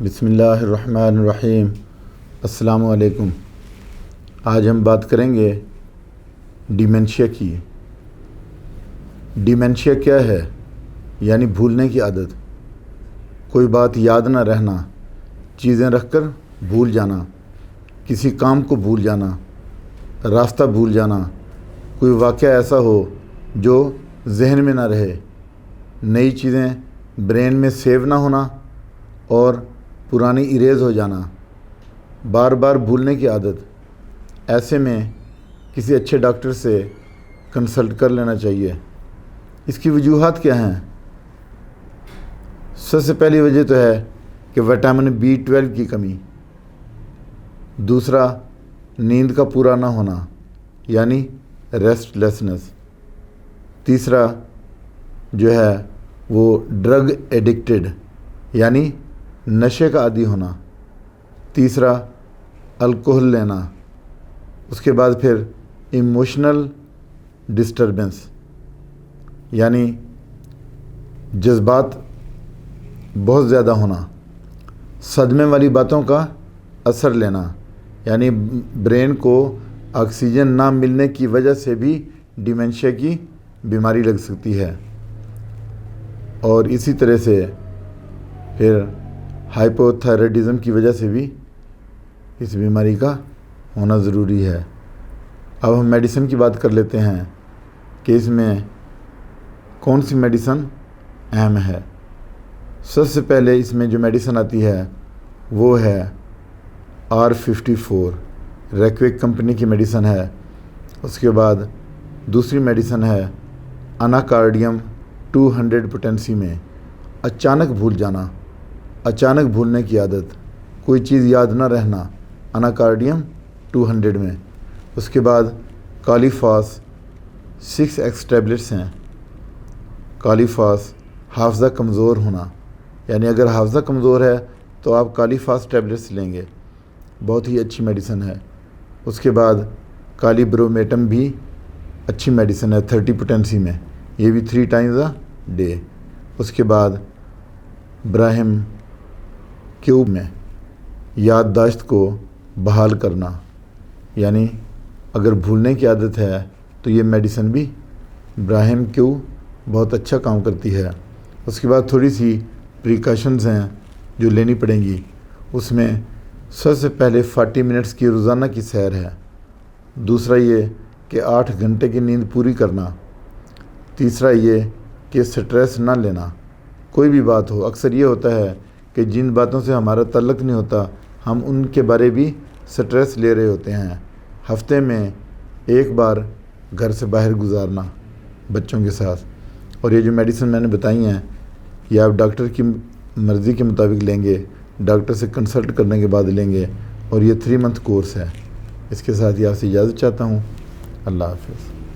بسم اللہ الرحمن الرحیم۔ السلام علیکم۔ آج ہم بات کریں گے ڈیمنشیا کی۔ ڈیمنشیا کیا ہے؟ یعنی بھولنے کی عادت، کوئی بات یاد نہ رہنا، چیزیں رکھ کر بھول جانا، کسی کام کو بھول جانا، راستہ بھول جانا، کوئی واقعہ ایسا ہو جو ذہن میں نہ رہے، نئی چیزیں برین میں سیو نہ ہونا اور پرانی اریز ہو جانا، بار بار بھولنے کی عادت۔ ایسے میں کسی اچھے ڈاکٹر سے کنسلٹ کر لینا چاہیے۔ اس کی وجوہات کیا ہیں؟ سب سے پہلی وجہ تو ہے کہ وٹامن B12 کی کمی، دوسرا نیند کا پورا نہ ہونا یعنی ریسٹ لیسنس، تیسرا جو ہے وہ ڈرگ ایڈکٹڈ یعنی نشے کا عادی ہونا، تیسرا الکحل لینا، اس کے بعد پھر ایموشنل ڈسٹربنس یعنی جذبات بہت زیادہ ہونا، صدمے والی باتوں کا اثر لینا یعنی برین کو آکسیجن نہ ملنے کی وجہ سے بھی ڈیمنشیا کی بیماری لگ سکتی ہے، اور اسی طرح سے پھر ہائپو تھائرائیڈزم کی وجہ سے بھی اس بیماری کا ہونا ضروری ہے۔ اب ہم میڈیسن کی بات کر لیتے ہیں کہ اس میں کون سی میڈیسن اہم ہے۔ سب سے پہلے اس میں جو میڈیسن آتی ہے وہ ہے R54، ریکویک کمپنی کی میڈیسن ہے۔ اس کے بعد دوسری میڈیسن ہے اناکارڈیم 200 پوٹینسی میں، اچانک بھول جانا، اچانک بھولنے کی عادت، کوئی چیز یاد نہ رہنا، اناکارڈیم 200 میں۔ اس کے بعد کالیفاس 6X ٹیبلٹس ہیں۔ کالیفاس حافظہ کمزور ہونا، یعنی اگر حافظہ کمزور ہے تو آپ کالیفاس ٹیبلٹس لیں گے، بہت ہی اچھی میڈیسن ہے۔ اس کے بعد کالیبرومیٹم بھی اچھی میڈیسن ہے 30 پوٹینسی میں، یہ بھی 3 ٹائمز اے ڈے۔ اس کے بعد براہم کیوب میں یادداشت کو بحال کرنا، یعنی اگر بھولنے کی عادت ہے تو یہ میڈیسن بھی براہم کیوب بہت اچھا کام کرتی ہے۔ اس کے بعد تھوڑی سی پریکاشنز ہیں جو لینی پڑیں گی۔ اس میں سب سے پہلے 40 منٹس کی روزانہ کی سیر ہے، دوسرا یہ کہ 8 گھنٹے کی نیند پوری کرنا، تیسرا یہ کہ سٹریس نہ لینا، کوئی بھی بات ہو۔ اکثر یہ ہوتا ہے کہ جن باتوں سے ہمارا تعلق نہیں ہوتا ہم ان کے بارے بھی سٹریس لے رہے ہوتے ہیں۔ ہفتے میں ایک بار گھر سے باہر گزارنا بچوں کے ساتھ، اور یہ جو میڈیسن میں نے بتائی ہیں یہ آپ ڈاکٹر کی مرضی کے مطابق لیں گے، ڈاکٹر سے کنسلٹ کرنے کے بعد لیں گے، اور یہ 3 منتھ کورس ہے۔ اس کے ساتھ ہی آپ سے اجازت چاہتا ہوں۔ اللہ حافظ۔